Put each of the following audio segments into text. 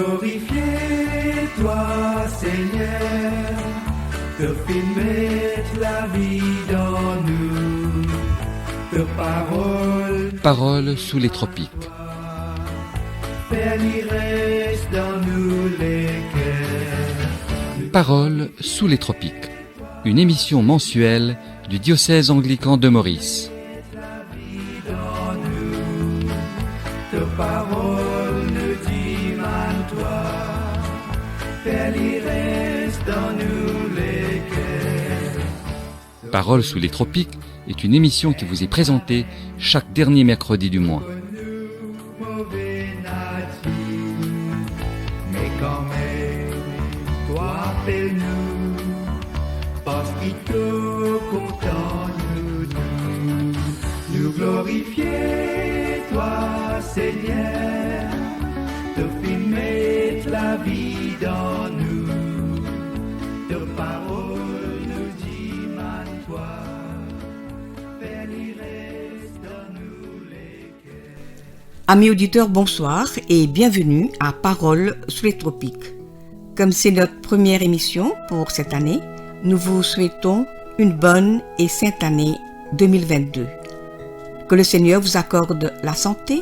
glorifier toi, Seigneur, te fais mettre la vie dans nous, te Paroles sous les tropiques. Père, il reste dans nous les cœurs. Paroles sous les tropiques. Une émission mensuelle du diocèse anglican de Maurice. Te parole ne dit mal toi, Père, il reste dans nous les cœurs. Paroles sous les tropiques est une émission qui vous est présentée chaque dernier mercredi du mois. Mais quand même, toi appelle-nous, parce qu'il te content nous glorifier, toi Seigneur, te fais mettre la vie dans nous, te parole nous dit mal toi, Père, il reste dans nous les cœurs. Amis auditeurs, bonsoir et bienvenue à Paroles sous les tropiques. Comme c'est notre première émission pour cette année, nous vous souhaitons une bonne et sainte année 2022. Que le Seigneur vous accorde la santé,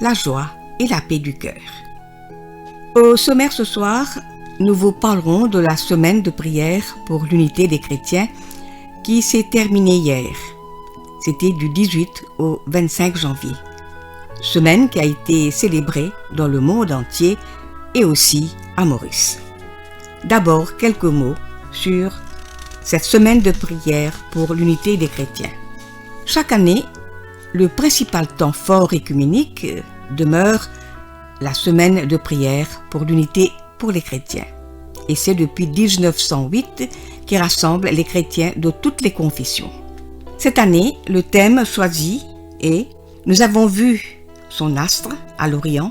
la joie et la paix du cœur. Au sommaire ce soir, nous vous parlerons de la semaine de prière pour l'unité des chrétiens qui s'est terminée hier. C'était du 18 au 25 janvier. Semaine qui a été célébrée dans le monde entier et aussi à Maurice. D'abord, quelques mots sur cette semaine de prière pour l'unité des chrétiens. Chaque année, le principal temps fort œcuménique demeure la semaine de prière pour l'unité pour les chrétiens. Et c'est depuis 1908 qui rassemble les chrétiens de toutes les confessions. Cette année, le thème choisi est « Nous avons vu son astre à l'Orient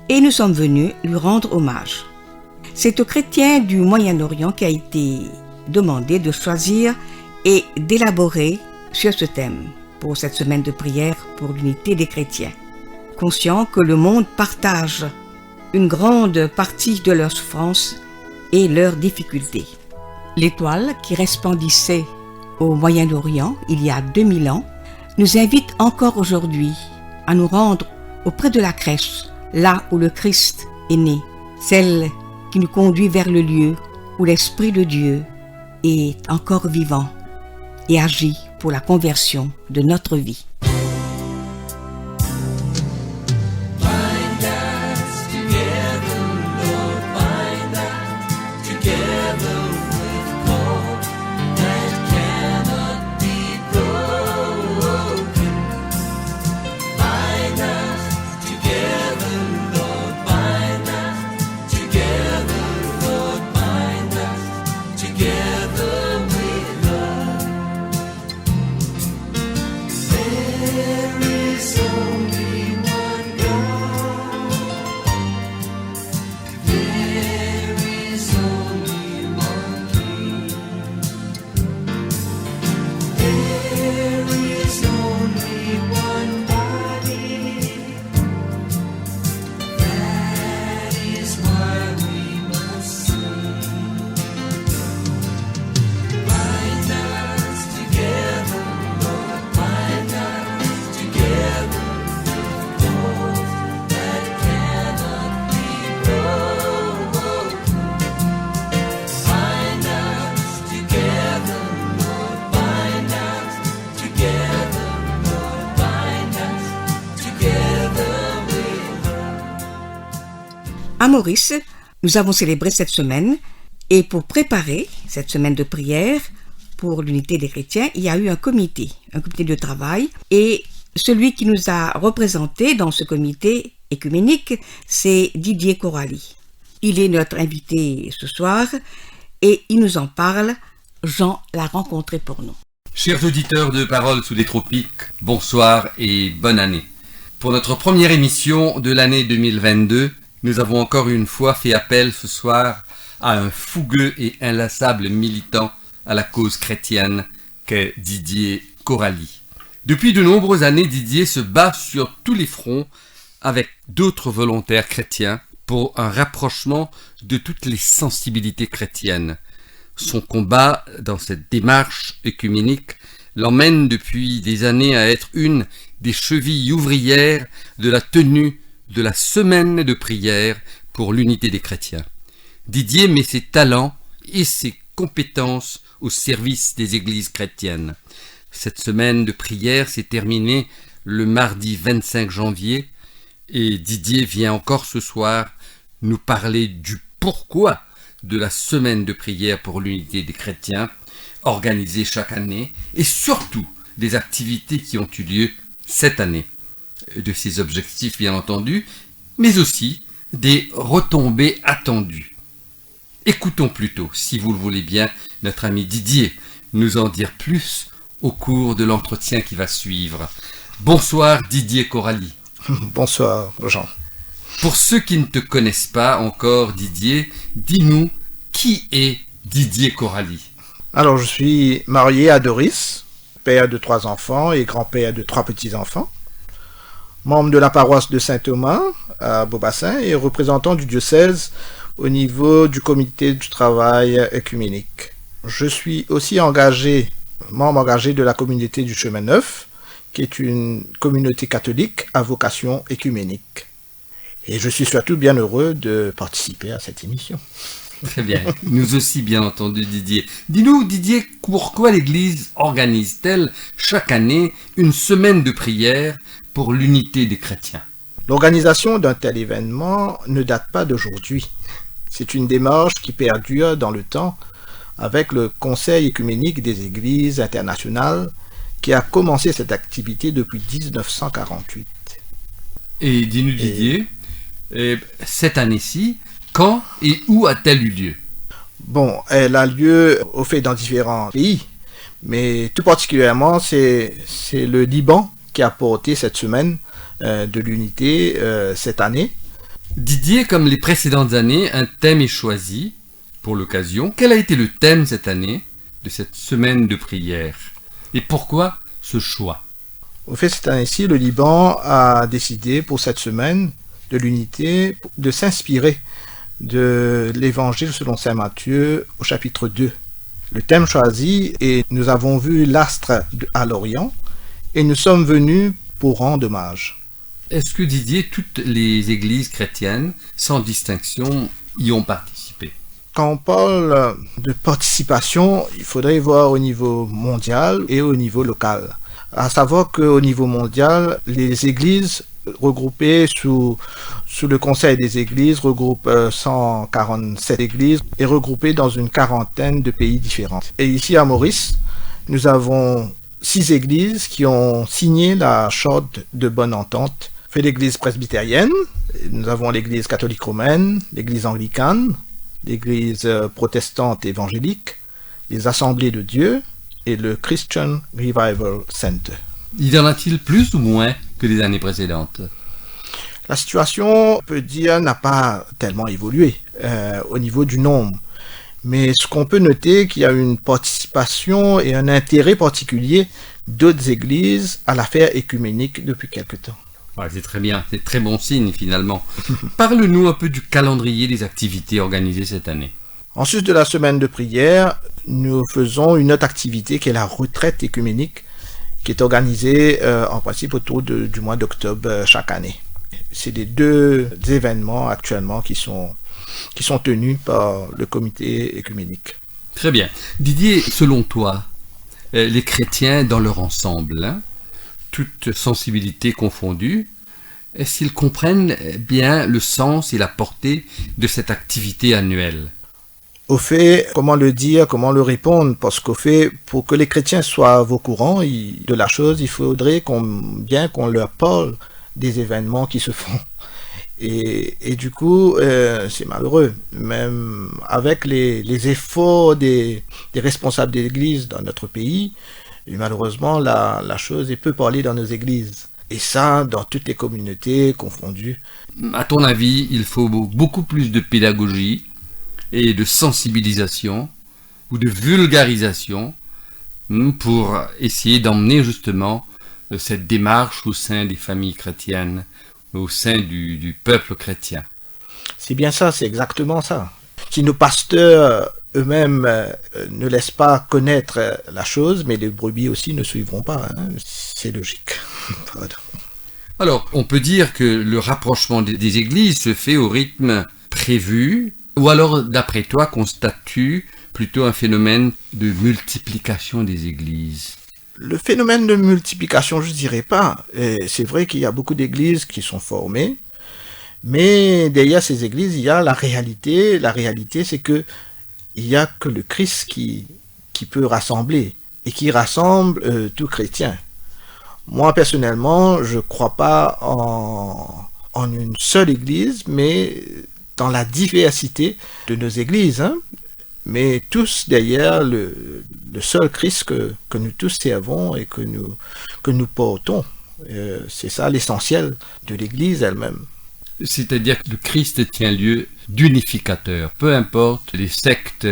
et nous sommes venus lui rendre hommage ». C'est aux chrétiens du Moyen-Orient qui a été demandé de choisir et d'élaborer sur ce thème pour cette semaine de prière pour l'unité des chrétiens. Conscient que le monde partage une grande partie de leurs souffrances et leurs difficultés. L'étoile qui resplendissait au Moyen-Orient il y a 2000 ans nous invite encore aujourd'hui à nous rendre auprès de la crèche, là où le Christ est né, celle qui nous conduit vers le lieu où l'Esprit de Dieu est encore vivant et agit pour la conversion de notre vie. À Maurice, nous avons célébré cette semaine et pour préparer cette semaine de prière pour l'unité des chrétiens, il y a eu un comité de travail et celui qui nous a représentés dans ce comité œcuménique, c'est Didier Corali. Il est notre invité ce soir et il nous en parle. Jean l'a rencontré pour nous. Chers auditeurs de Paroles sous les tropiques, bonsoir et bonne année. Pour notre première émission de l'année 2022, nous avons encore une fois fait appel ce soir à un fougueux et inlassable militant à la cause chrétienne qu'est Didier Corali. Depuis de nombreuses années, Didier se bat sur tous les fronts avec d'autres volontaires chrétiens pour un rapprochement de toutes les sensibilités chrétiennes. Son combat dans cette démarche œcuménique l'emmène depuis des années à être une des chevilles ouvrières de la tenue de la semaine de prière pour l'unité des chrétiens. Didier met ses talents et ses compétences au service des églises chrétiennes. Cette semaine de prière s'est terminée le mardi 25 janvier et Didier vient encore ce soir nous parler du pourquoi de la semaine de prière pour l'unité des chrétiens organisée chaque année et surtout des activités qui ont eu lieu cette année, de ses objectifs bien entendu, mais aussi des retombées attendues. Écoutons plutôt, si vous le voulez bien, notre ami Didier nous en dire plus au cours de l'entretien qui va suivre. Bonsoir Didier Coralie. Bonsoir Jean. Pour ceux qui ne te connaissent pas encore Didier, dis-nous qui est Didier Coralie. Alors je suis marié à Doris, père de 3 enfants et grand-père de 3 petits-enfants, membre de la paroisse de Saint-Thomas à Beaubassin et représentant du diocèse au niveau du comité du travail œcuménique. Je suis aussi membre engagé de la communauté du Chemin Neuf, qui est une communauté catholique à vocation œcuménique. Et je suis surtout bien heureux de participer à cette émission. Très bien, nous aussi bien entendu Didier. Dis-nous Didier, pourquoi l'Église organise-t-elle chaque année une semaine de prière pour l'unité des chrétiens? L'organisation d'un tel événement ne date pas d'aujourd'hui. C'est une démarche qui perdure dans le temps avec le Conseil œcuménique des Églises internationales qui a commencé cette activité depuis 1948. Et dis-nous Didier, cette année-ci, quand et où a-t-elle eu lieu? Bon, elle a lieu au fait dans différents pays, mais tout particulièrement c'est le Liban qui a porté cette semaine de l'unité cette année. Didier, comme les précédentes années, un thème est choisi pour l'occasion. Quel a été le thème cette année de cette semaine de prière? Et pourquoi ce choix? Au fait, cette année-ci, le Liban a décidé pour cette semaine de l'unité de s'inspirer de l'évangile selon saint Matthieu au chapitre 2. Le thème choisi est « Nous avons vu l'astre à l'Orient et nous sommes venus pour rendre hommage ». Est-ce que Didier, toutes les églises chrétiennes, sans distinction, y ont participé? Quand on parle de participation, il faudrait voir au niveau mondial et au niveau local. À savoir qu'au niveau mondial, les églises regroupées sous le Conseil des Églises regroupent 147 églises et regroupées dans une quarantaine de pays différents. Et ici à Maurice, nous avons 6 églises qui ont signé la charte de bonne entente. Fait l'église presbytérienne, nous avons l'église catholique romaine, l'église anglicane, l'église protestante évangélique, les assemblées de Dieu et le Christian Revival Center. Y en a-t-il plus ou moins que les années précédentes? La situation, on peut dire, n'a pas tellement évolué au niveau du nombre. Mais ce qu'on peut noter, qu'il y a une participation et un intérêt particulier d'autres églises à l'affaire œcuménique depuis quelque temps. Ouais, c'est très bien, c'est très bon signe finalement. Parle-nous un peu du calendrier des activités organisées cette année. En sus de la semaine de prière, nous faisons une autre activité qui est la retraite œcuménique, qui est organisée en principe autour du mois d'octobre chaque année. C'est les 2 événements actuellement qui sont tenus par le comité œcuménique. Très bien. Didier, selon toi, les chrétiens dans leur ensemble, toutes sensibilités confondues, est-ce qu'ils comprennent bien le sens et la portée de cette activité annuelle? Au fait, comment le dire, comment le répondre? Parce qu'au fait, pour que les chrétiens soient au courant de la chose, il faudrait qu'on leur parle des événements qui se font. Et du coup, c'est malheureux. Même avec les efforts des responsables de l'Église dans notre pays, et malheureusement, la chose est peu parlée dans nos églises. Et ça, dans toutes les communautés confondues. À ton avis, il faut beaucoup plus de pédagogie et de sensibilisation ou de vulgarisation pour essayer d'emmener justement cette démarche au sein des familles chrétiennes, au sein du peuple chrétien. C'est bien ça, c'est exactement ça. Si nos pasteurs eux-mêmes ne laissent pas connaître la chose, mais les brebis aussi ne suivront pas. Hein. C'est logique. Pardon. Alors, on peut dire que le rapprochement des églises se fait au rythme prévu, ou alors, d'après toi, constates-tu plutôt un phénomène de multiplication des églises? Le phénomène de multiplication, je dirais pas. Et c'est vrai qu'il y a beaucoup d'églises qui sont formées, mais derrière ces églises, il y a la réalité. La réalité, c'est que il y a que le Christ qui peut rassembler et qui rassemble tout chrétien. Moi, personnellement, je crois pas en une seule église, mais dans la diversité de nos églises, hein. Mais tous derrière le seul Christ que nous tous servons et que nous portons. C'est ça l'essentiel de l'église elle-même. C'est-à-dire que le Christ tient lieu d'unificateur. Peu importe les sectes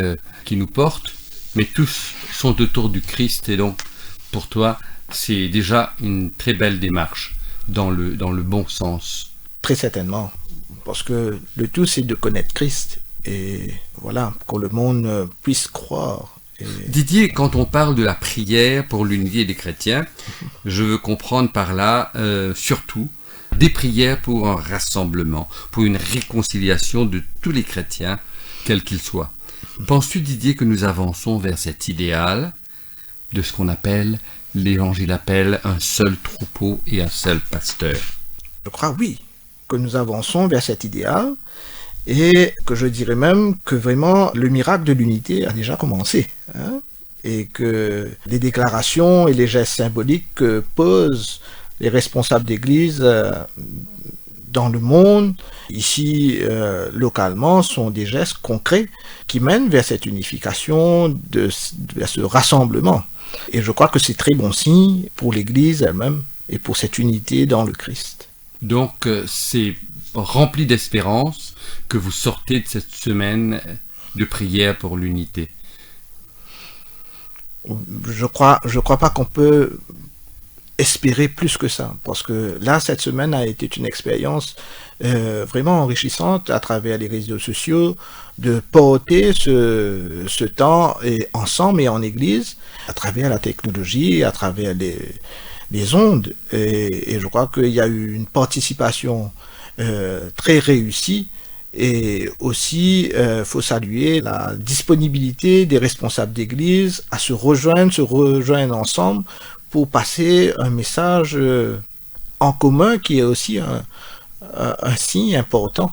qui nous portent, mais tous sont autour du Christ. Et donc, pour toi, c'est déjà une très belle démarche dans le bon sens. Très certainement. Parce que le tout, c'est de connaître Christ. Et voilà, que le monde puisse croire. Didier, quand on parle de la prière pour l'unité des chrétiens, je veux comprendre par là surtout des prières pour un rassemblement, pour une réconciliation de tous les chrétiens, quels qu'ils soient. Penses-tu, Didier, que nous avançons vers cet idéal de ce qu'on appelle, l'Évangile appelle, un seul troupeau et un seul pasteur? Je crois, oui, que nous avançons vers cet idéal et que je dirais même que vraiment le miracle de l'unité a déjà commencé. Hein, et que les déclarations et les gestes symboliques que posent les responsables d'église dans le monde, ici localement, sont des gestes concrets qui mènent vers cette unification, vers ce rassemblement. Et je crois que c'est très bon signe pour l'église elle-même et pour cette unité dans le Christ. Donc c'est rempli d'espérance que vous sortez de cette semaine de prière pour l'unité. Je crois pas qu'on peut espérer plus que ça, parce que là, cette semaine a été une expérience vraiment enrichissante à travers les réseaux sociaux, de porter ce temps ensemble et en église, à travers la technologie, à travers les ondes, et je crois qu'il y a eu une participation très réussie, et aussi, faut saluer la disponibilité des responsables d'église à se rejoindre ensemble pour passer un message en commun qui est aussi un signe important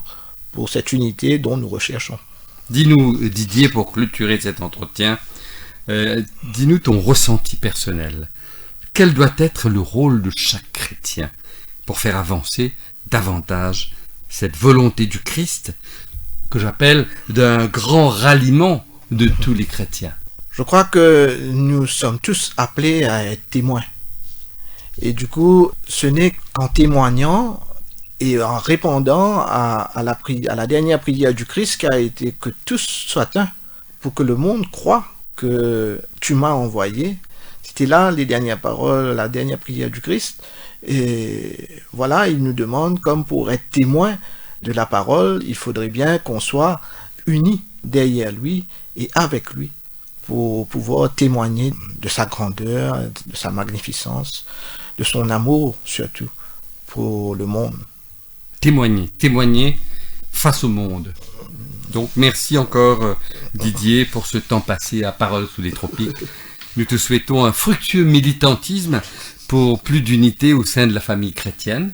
pour cette unité dont nous recherchons. Dis-nous, Didier, pour clôturer cet entretien, dis-nous ton ressenti personnel. Quel doit être le rôle de chaque chrétien pour faire avancer davantage cette volonté du Christ que j'appelle d'un grand ralliement de tous les chrétiens? Je crois que nous sommes tous appelés à être témoins. Et du coup, ce n'est qu'en témoignant et en répondant à la dernière prière du Christ qui a été que tous soient un, pour que le monde croie que tu m'as envoyé. C'était là les dernières paroles, la dernière prière du Christ. Et voilà, il nous demande, comme pour être témoin de la parole, il faudrait bien qu'on soit unis derrière lui et avec lui, pour pouvoir témoigner de sa grandeur, de sa magnificence, de son amour surtout pour le monde. Témoigner face au monde. Donc merci encore Didier pour ce temps passé à Parole sous les tropiques. Nous te souhaitons un fructueux militantisme pour plus d'unité au sein de la famille chrétienne,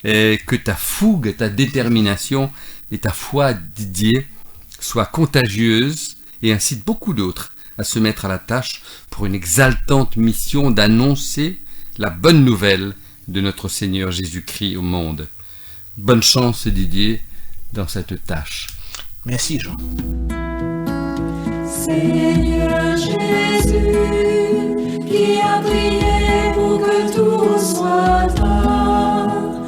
et que ta fougue, ta détermination et ta foi, Didier, soient contagieuses et incitent beaucoup d'autres à se mettre à la tâche pour une exaltante mission d'annoncer la bonne nouvelle de notre Seigneur Jésus-Christ au monde. Bonne chance, Didier, dans cette tâche. Merci, Jean. Seigneur Jésus, qui a prié pour que tout soit un,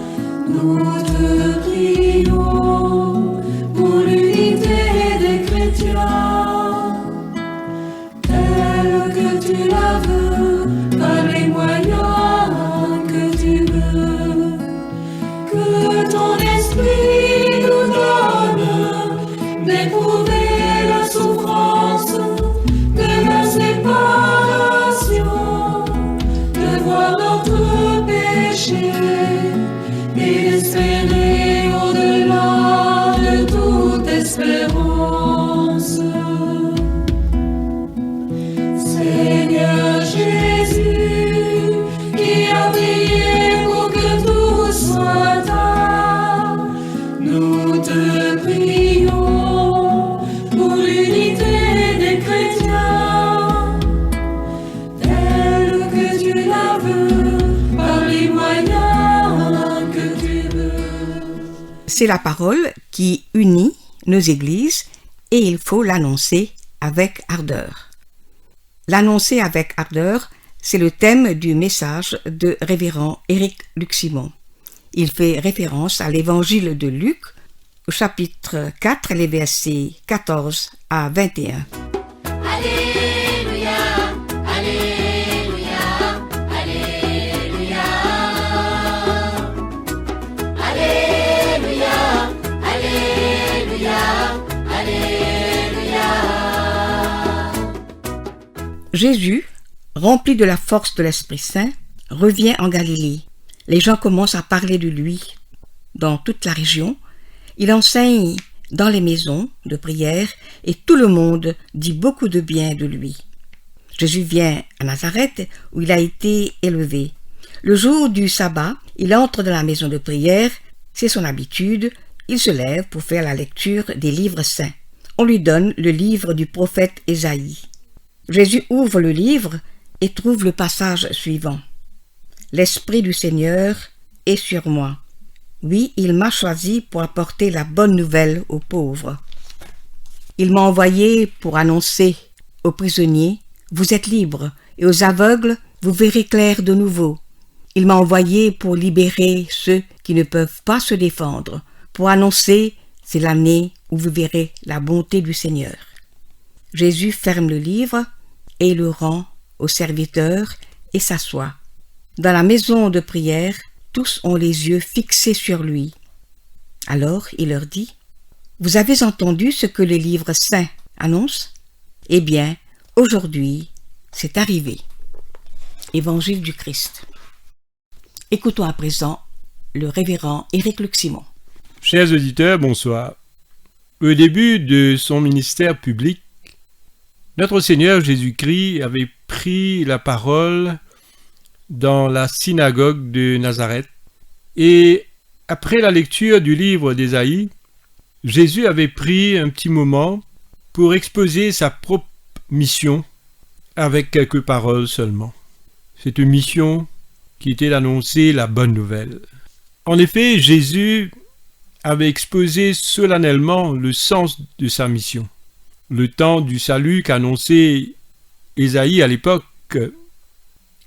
nous te prions pour l'unité des chrétiens, telle que tu la veux, par les moyens que tu veux, que ton esprit nous donne C'est la parole qui unit nos églises et il faut l'annoncer avec ardeur. L'annoncer avec ardeur, c'est le thème du message de révérend Éric Luc-Simon. Il fait référence à l'évangile de Luc, au chapitre 4, les versets 14 à 21. Alléluia, Alléluia, Alléluia. Alléluia, Alléluia, Alléluia. Jésus, rempli de la force de l'Esprit Saint, revient en Galilée. Les gens commencent à parler de lui dans toute la région. Il enseigne dans les maisons de prière et tout le monde dit beaucoup de bien de lui. Jésus vient à Nazareth où il a été élevé. Le jour du sabbat, il entre dans la maison de prière. C'est son habitude. Il se lève pour faire la lecture des livres saints. On lui donne le livre du prophète Ésaïe. Jésus ouvre le livre et trouve le passage suivant. « L'Esprit du Seigneur est sur moi. Oui, il m'a choisi pour apporter la bonne nouvelle aux pauvres. Il m'a envoyé pour annoncer aux prisonniers, vous êtes libres, et aux aveugles, vous verrez clair de nouveau. Il m'a envoyé pour libérer ceux qui ne peuvent pas se défendre, pour annoncer, c'est l'année où vous verrez la bonté du Seigneur. » Jésus ferme le livre et le rend aux serviteurs et s'assoit. Dans la maison de prière, tous ont les yeux fixés sur lui. Alors il leur dit, « Vous avez entendu ce que les livres saints annoncent ? Eh bien, aujourd'hui, c'est arrivé. » Évangile du Christ. Écoutons à présent le révérend Éric Luc-Simon. Chers auditeurs, bonsoir. Au début de son ministère public, notre Seigneur Jésus-Christ avait pris la parole dans la synagogue de Nazareth. Et après la lecture du livre d'Ésaïe, Jésus avait pris un petit moment pour exposer sa propre mission avec quelques paroles seulement. Cette mission qui était d'annoncer la bonne nouvelle. En effet, Jésus avait exposé solennellement le sens de sa mission. Le temps du salut qu'annonçait Ésaïe à l'époque,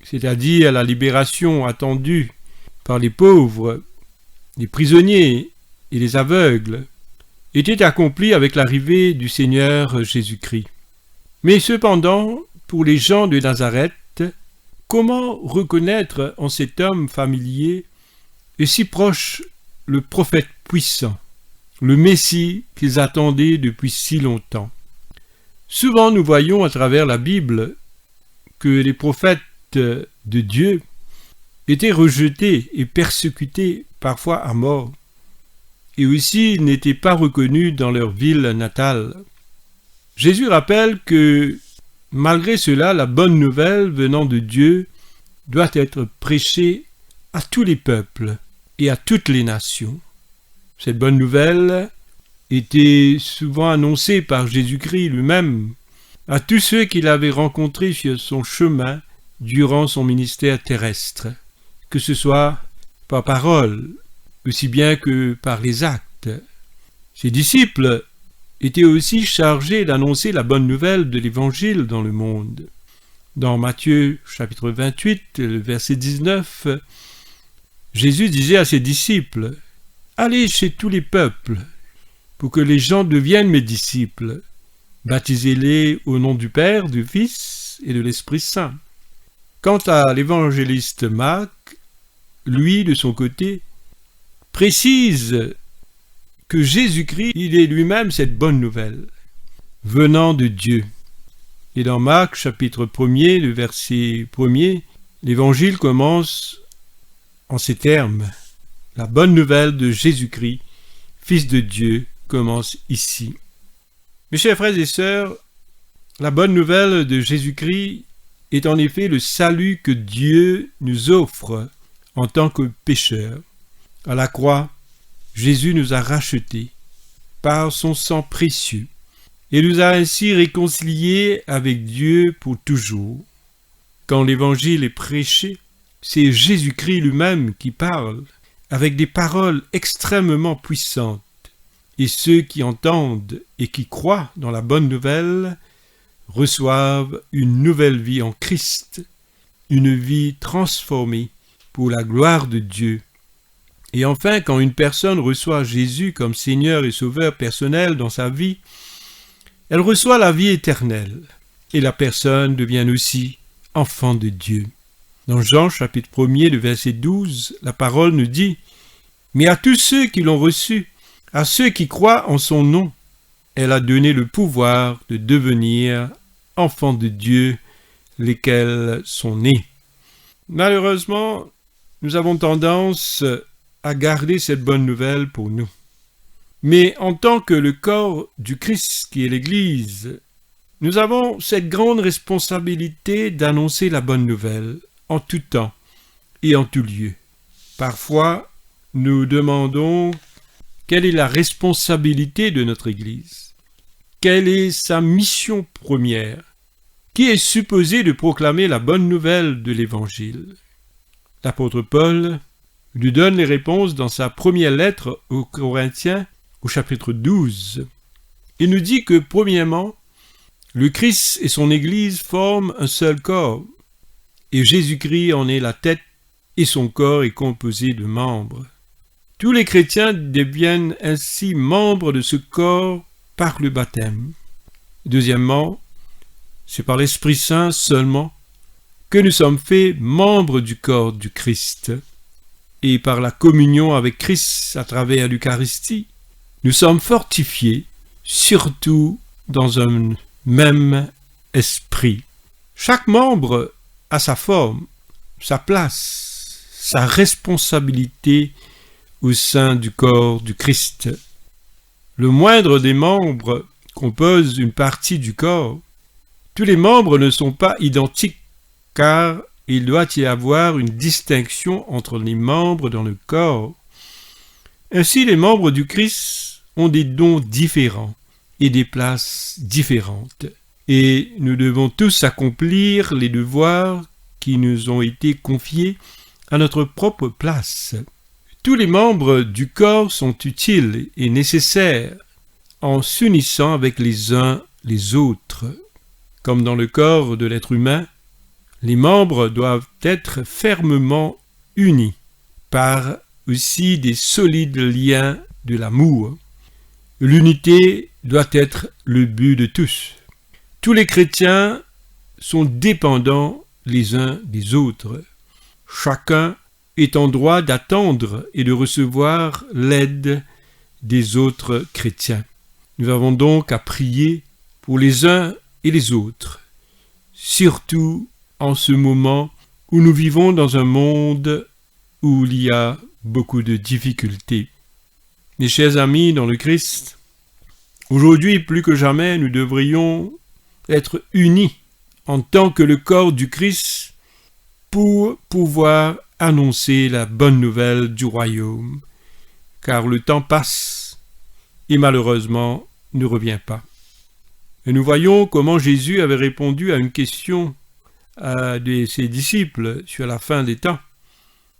c'est-à-dire la libération attendue par les pauvres, les prisonniers et les aveugles, était accompli avec l'arrivée du Seigneur Jésus-Christ. Mais cependant, pour les gens de Nazareth, comment reconnaître en cet homme familier et si proche le prophète puissant, le Messie qu'ils attendaient depuis si longtemps? Souvent nous voyons à travers la Bible que les prophètes de Dieu étaient rejetés et persécutés parfois à mort, et aussi n'étaient pas reconnus dans leur ville natale. Jésus rappelle que malgré cela, la bonne nouvelle venant de Dieu doit être prêchée à tous les peuples et à toutes les nations. Cette bonne nouvelle était souvent annoncée par Jésus-Christ lui-même à tous ceux qu'il avait rencontrés sur son chemin durant son ministère terrestre, que ce soit par parole, aussi bien que par les actes. Ses disciples étaient aussi chargés d'annoncer la bonne nouvelle de l'Évangile dans le monde. Dans Matthieu chapitre 28, le verset 19, Jésus disait à ses disciples, « Allez chez tous les peuples, pour que les gens deviennent mes disciples. Baptisez-les au nom du Père, du Fils et de l'Esprit Saint. » Quant à l'évangéliste Marc, lui, de son côté, précise que Jésus-Christ, il est lui-même cette bonne nouvelle, venant de Dieu. Et dans Marc, chapitre 1er, le verset 1er, l'évangile commence en ces termes. La bonne nouvelle de Jésus-Christ, Fils de Dieu, commence ici. Mes chers frères et sœurs, la bonne nouvelle de Jésus-Christ est en effet le salut que Dieu nous offre en tant que pécheurs. À la croix, Jésus nous a rachetés par son sang précieux et nous a ainsi réconciliés avec Dieu pour toujours. Quand l'Évangile est prêché, c'est Jésus-Christ lui-même qui parle avec des paroles extrêmement puissantes. Et ceux qui entendent et qui croient dans la bonne nouvelle reçoivent une nouvelle vie en Christ, une vie transformée pour la gloire de Dieu. Et enfin, quand une personne reçoit Jésus comme Seigneur et Sauveur personnel dans sa vie, elle reçoit la vie éternelle, et la personne devient aussi enfant de Dieu. Dans Jean chapitre 1er, le verset 12, la parole nous dit « Mais à tous ceux qui l'ont reçu, à ceux qui croient en son nom, elle a donné le pouvoir de devenir enfants de Dieu, lesquels sont nés. » Malheureusement, nous avons tendance à garder cette bonne nouvelle pour nous. Mais en tant que le corps du Christ qui est l'Église, nous avons cette grande responsabilité d'annoncer la bonne nouvelle en tout temps et en tout lieu. Parfois, nous demandons quelle est la responsabilité de notre Église, quelle est sa mission première, qui est supposé de proclamer la bonne nouvelle de l'Évangile. L'apôtre Paul nous donne les réponses dans sa première lettre aux Corinthiens, au chapitre 12. Il nous dit que, premièrement, le Christ et son Église forment un seul corps, et Jésus-Christ en est la tête, et son corps est composé de membres. Tous les chrétiens deviennent ainsi membres de ce corps par le baptême. Deuxièmement, c'est par l'Esprit Saint seulement que nous sommes faits membres du corps du Christ. Et par la communion avec Christ à travers l'Eucharistie, nous sommes fortifiés, surtout dans un même esprit. Chaque membre a sa forme, sa place, sa responsabilité au sein du corps du Christ. Le moindre des membres compose une partie du corps. Tous les membres ne sont pas identiques, car il doit y avoir une distinction entre les membres dans le corps. Ainsi, les membres du Christ ont des dons différents et des places différentes. Et nous devons tous accomplir les devoirs qui nous ont été confiés à notre propre place. Tous les membres du corps sont utiles et nécessaires en s'unissant avec les uns les autres. Comme dans le corps de l'être humain, les membres doivent être fermement unis par aussi des solides liens de l'amour. L'unité doit être le but de tous. Tous les chrétiens sont dépendants les uns des autres. Chacun est en droit d'attendre et de recevoir l'aide des autres chrétiens. Nous avons donc à prier pour les uns et les autres, surtout en ce moment où nous vivons dans un monde où il y a beaucoup de difficultés. Mes chers amis dans le Christ, aujourd'hui plus que jamais, nous devrions être unis en tant que le corps du Christ pour pouvoir annoncer la bonne nouvelle du royaume, car le temps passe et malheureusement ne revient pas. Et nous voyons comment Jésus avait répondu à une question de ses disciples sur la fin des temps,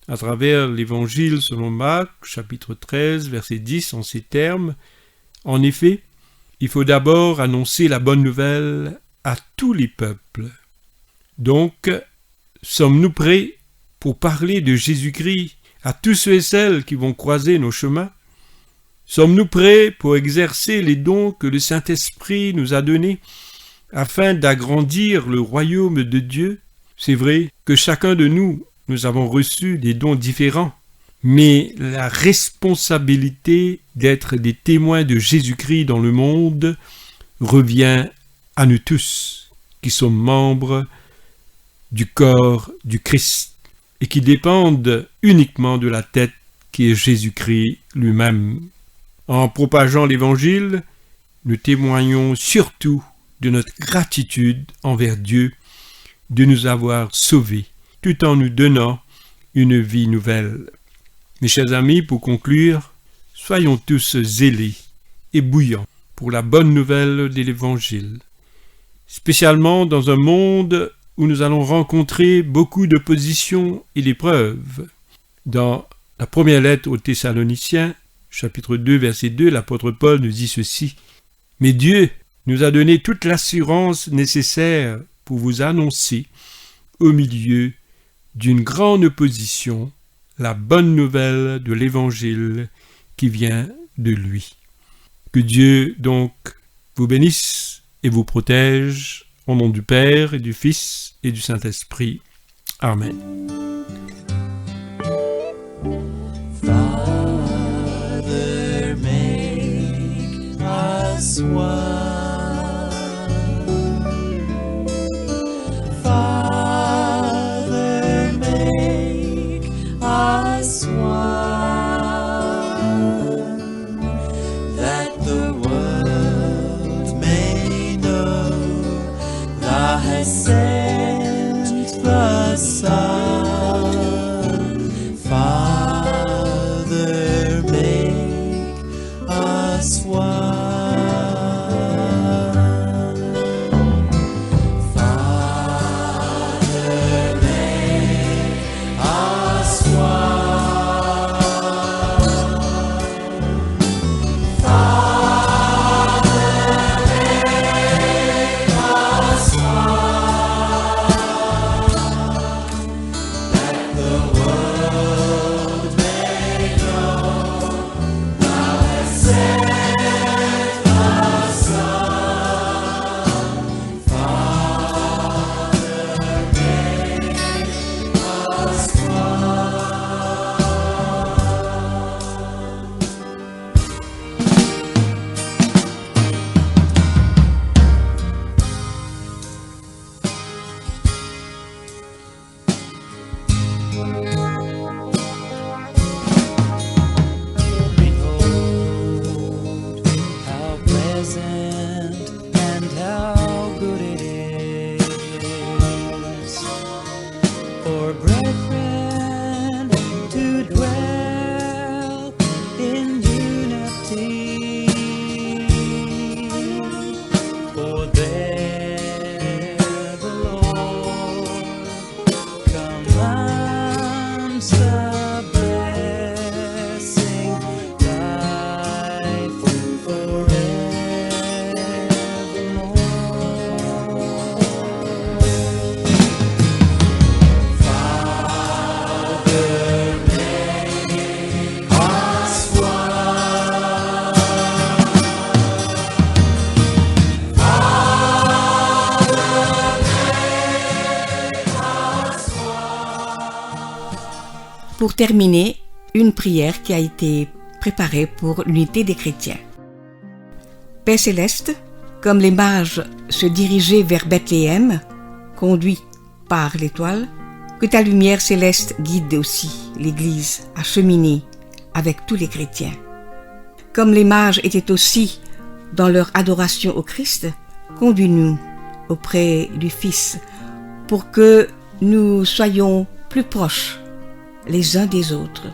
à travers l'Évangile selon Marc, chapitre 13, verset 10, en ces termes. En effet, il faut d'abord annoncer la bonne nouvelle à tous les peuples. Donc, sommes-nous prêts pour parler de Jésus-Christ à tous ceux et celles qui vont croiser nos chemins? Sommes-nous prêts pour exercer les dons que le Saint-Esprit nous a donnés afin d'agrandir le royaume de Dieu? C'est vrai que chacun de nous avons reçu des dons différents, mais la responsabilité d'être des témoins de Jésus-Christ dans le monde revient à nous tous, qui sommes membres du corps du Christ et qui dépendent uniquement de la tête qui est Jésus-Christ lui-même. En propageant l'Évangile, nous témoignons surtout de notre gratitude envers Dieu de nous avoir sauvés, tout en nous donnant une vie nouvelle. Mes chers amis, pour conclure, soyons tous zélés et bouillants pour la bonne nouvelle de l'Évangile, spécialement dans un monde où nous allons rencontrer beaucoup d'opposition et d'épreuves. Dans la première lettre aux Thessaloniciens, chapitre 2, verset 2, l'apôtre Paul nous dit ceci. « Mais Dieu nous a donné toute l'assurance nécessaire pour vous annoncer, au milieu d'une grande opposition, la bonne nouvelle de l'Évangile qui vient de lui. » Que Dieu donc vous bénisse et vous protège au nom du Père et du Fils et du Saint-Esprit. Amen. Father, make us one. Father, make us one, that the world may know Thou hast sent the Son. Father, make us one. Father, make us one. Father, make us one, that the world may know Thou hast sent the Son. Father, make us one. Behold, how pleasant and how good it is for brethren to dwell in unity. For there the Lord commands the blessing, life forevermore. Father, make us one. Pour terminer, une prière qui a été préparée pour l'unité des chrétiens. Père céleste, comme les mages se dirigeaient vers Bethléem, conduits par l'étoile, que ta lumière céleste guide aussi l'Église à cheminer avec tous les chrétiens. Comme les mages étaient aussi dans leur adoration au Christ, conduis-nous auprès du Fils pour que nous soyons plus proches les uns des autres,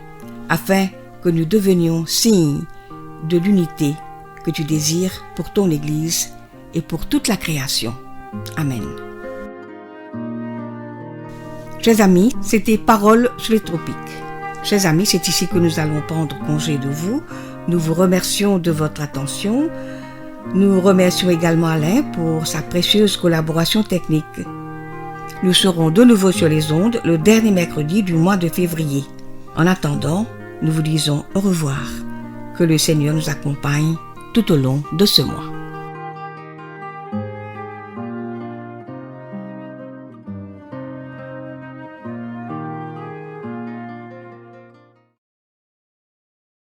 afin que nous devenions signes de l'unité que tu désires pour ton Église et pour toute la création. Amen. Chers amis, c'était Paroles sur les tropiques. Chers amis, c'est ici que nous allons prendre congé de vous. Nous vous remercions de votre attention. Nous remercions également Alain pour sa précieuse collaboration technique. Nous serons de nouveau sur les ondes le dernier mercredi du mois de février. En attendant, nous vous disons au revoir. Que le Seigneur nous accompagne tout au long de ce mois.